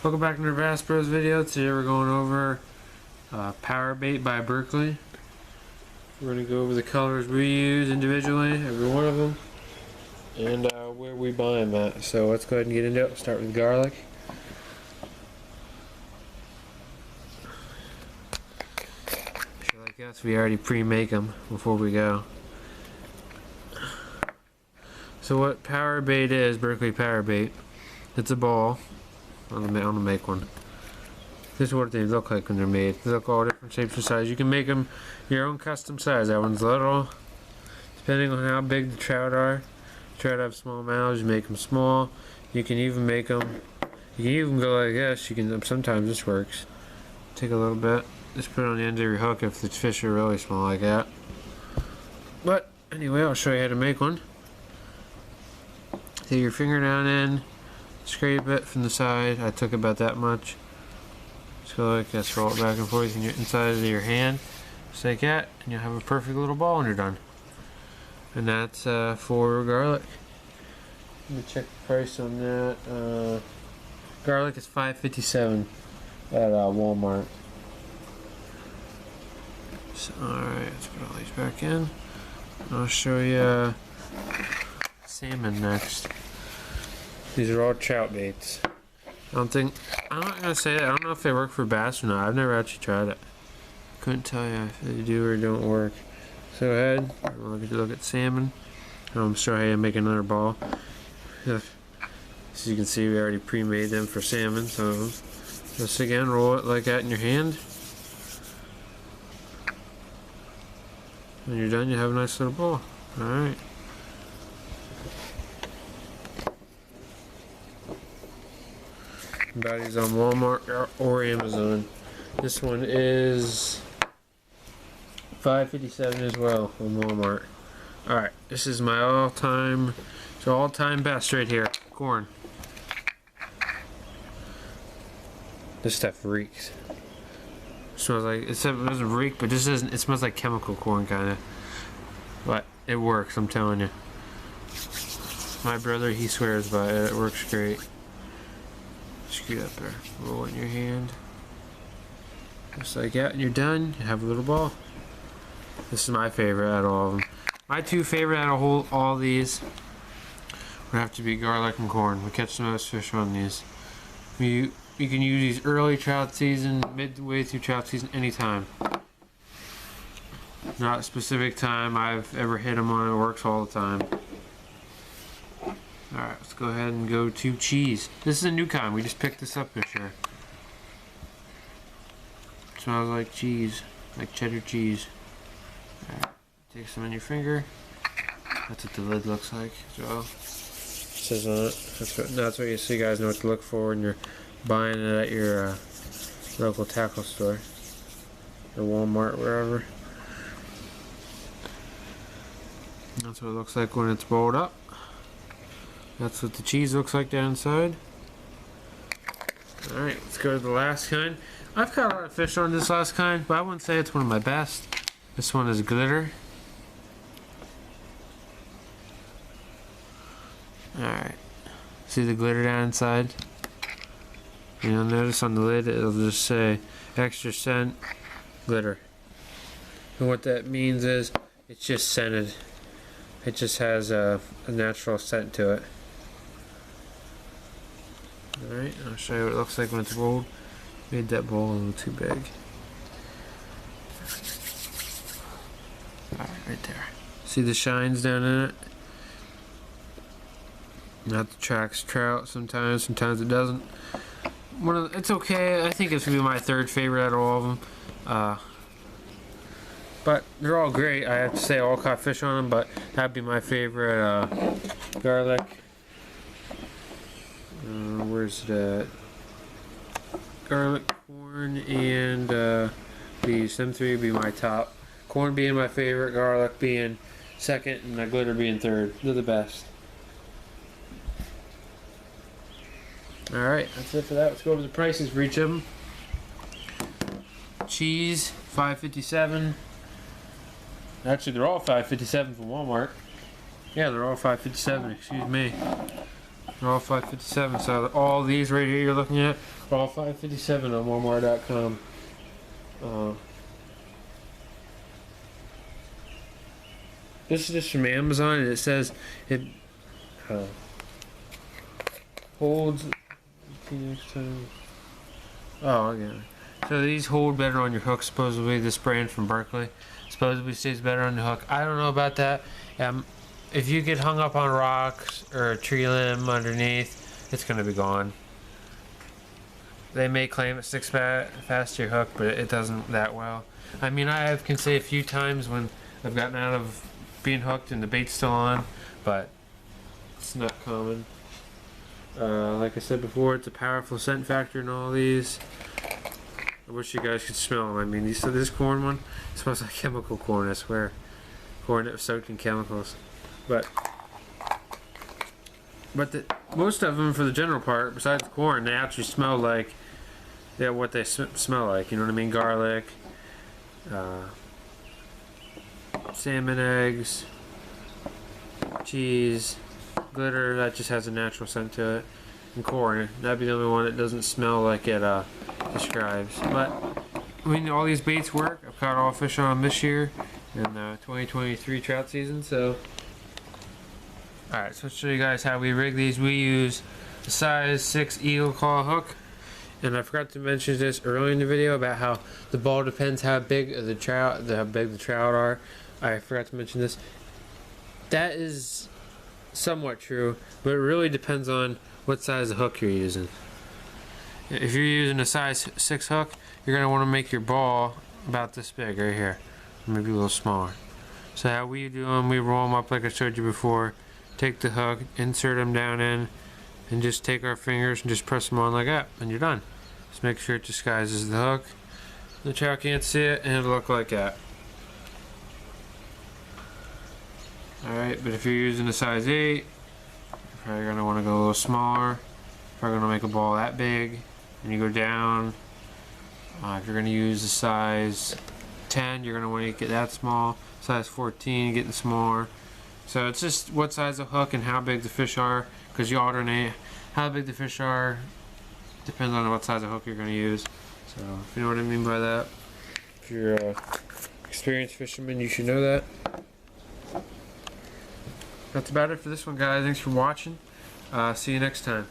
Welcome back to the Bass Bros video. Today we're going over PowerBait by Berkley. We're going to go over the colors we use individually, every one of them, and where we buy them at. So let's go ahead and get into it. We'll start with garlic. If you're like us, we already pre-make them before we go. So what PowerBait is, Berkley PowerBait, it's a ball. I'm gonna make one. This is what they look like when they're made. They look all different shapes and sizes. You can make them your own custom size. That one's little, depending on how big the trout are. Trout have small mouths, you make them small. You can even make them, you can even go like this. You can, sometimes this works. Take a little bit, just put it on the end of your hook if the fish are really small like that. But anyway, I'll show you how to make one. Take your finger down in, scrape it from the side. I took about that much. Just go like this, roll it back and forth in your inside of your hand, just like that, and you'll have a perfect little ball when you're done. And that's for garlic. Let me check the price on that. Garlic is $5.57 at Walmart. So, alright, let's put all these back in. I'll show you salmon next. These are all trout baits. I'm not gonna say that. I don't know if they work for bass or not. I've never actually tried it. Couldn't tell you if they do or don't work. So go ahead, look at salmon. I'm show you how to make another ball. As you can see, we already pre-made them for salmon. So just again, roll it like that in your hand. When you're done, you have a nice little ball. All right. Body's on Walmart or Amazon. This one is $5.57 as well on Walmart. Alright, this is my all-time best right here. Corn. This stuff reeks. It smells like, it doesn't reek, but this doesn't, it smells like chemical corn kinda. But it works, I'm telling you. My brother, he swears by it. It works great. Scoot up there, roll it in your hand, just like that, and you're done. You have a little ball. This is my favorite out of all of them. My two favorite out of all these would have to be garlic and corn. We catch the most fish on these. You can use these early trout season, midway through trout season, anytime. Not a specific time I've ever hit them on. It works all the time. Alright, let's go ahead and go to cheese. This is a new kind. We just picked this up this year. It smells like cheese, like cheddar cheese. Alright, take some on your finger. That's what the lid looks like as well. It says on it. That's what you so you guys know what to look for when you're buying it at your local tackle store or Walmart, wherever. That's what it looks like when it's rolled up. That's what the cheese looks like down inside. Alright, let's go to the last kind. I've caught a lot of fish on this last kind, but I wouldn't say it's one of my best. This one is glitter. Alright. See the glitter down inside? You'll notice on the lid it'll just say extra scent glitter. And what that means is it's just scented. It just has a natural scent to it. Alright, I'll show you what it looks like when it's rolled. Made that bowl a little too big. Alright, right there. See the shines down in it? That attracts trout sometimes it doesn't. It's okay. I think it's going to be my third favorite out of all of them. But they're all great. I have to say I all caught fish on them, but that'd be my favorite. Garlic. Where's that? Garlic, corn, and these. Them three would be my top. Corn being my favorite, garlic being second, and the glitter being third. They're the best. Alright, that's it for that. Let's go over the prices for each of them. Cheese, $5.57. Actually, they're all $5.57 from Walmart. Yeah, they're all $5.57, excuse me. They're all $5.57, so all these right here you're looking at All $5.57 on Walmart.com. This is just from Amazon, and it says it holds. Oh, okay. So these hold better on your hook. Supposedly, this brand from Berkley supposedly stays better on the hook. I don't know about that. If you get hung up on rocks or a tree limb underneath, it's gonna be gone. They may claim it sticks fast to your hook, but it doesn't that well. I mean, I can say a few times when I've gotten out of being hooked and the bait's still on, but it's not common. Like I said before, it's a powerful scent factor in all these. I wish you guys could smell them. I mean, this corn one smells like chemical corn, I swear. Corn that was soaked in chemicals. But most of them, for the general part, besides the corn, they actually smell like what they smell like. You know what I mean? Garlic, salmon eggs, cheese, glitter. That just has a natural scent to it. And corn. That'd be the only one that doesn't smell like it describes. But I mean, all these baits work. I've caught all fish on them this year in 2023 trout season. So. Alright, so I'll show you guys how we rig these. We use the size 6 eagle claw hook. And I forgot to mention this earlier in the video about how the ball depends how big the trout are. I forgot to mention this. That is somewhat true, but it really depends on what size of hook you're using. If you're using a size 6 hook, you're going to want to make your ball about this big right here. Maybe a little smaller. So how we do them, we roll them up like I showed you before. Take the hook, insert them down in, and just take our fingers and just press them on like that, and you're done. Just make sure it disguises the hook. The trout can't see it, and it'll look like that. Alright, but if you're using a size 8, you're probably going to want to go a little smaller. You're probably going to make a ball that big, and you go down. If you're going to use a size 10, you're going to want to get that small. Size 14, getting smaller. So it's just what size of hook and how big the fish are, because you alternate. How big the fish are depends on what size of hook you're going to use. So if you know what I mean by that. If you're an experienced fisherman, you should know that. That's about it for this one, guys. Thanks for watching. See you next time.